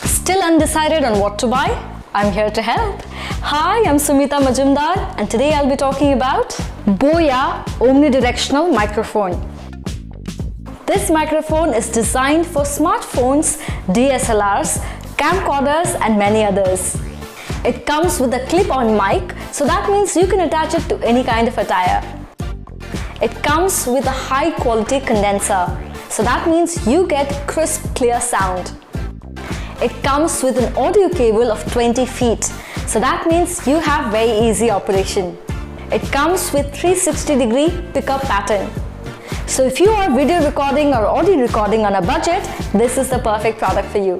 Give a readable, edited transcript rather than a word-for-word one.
Still undecided on what to buy? I'm here to help. Hi, I'm Sumita Majumdar and today I'll be talking about Boya Omnidirectional microphone. This microphone is designed for smartphones, DSLRs, camcorders and many others. It comes with a clip-on mic, so that means you can attach it to any kind of attire. It comes with a high-quality condenser, so that means you get crisp, clear sound. It comes with an audio cable of 20 feet, so that means you have very easy operation. It comes with 360-degree pickup pattern. So if you are video recording or audio recording on a budget, this is the perfect product for you.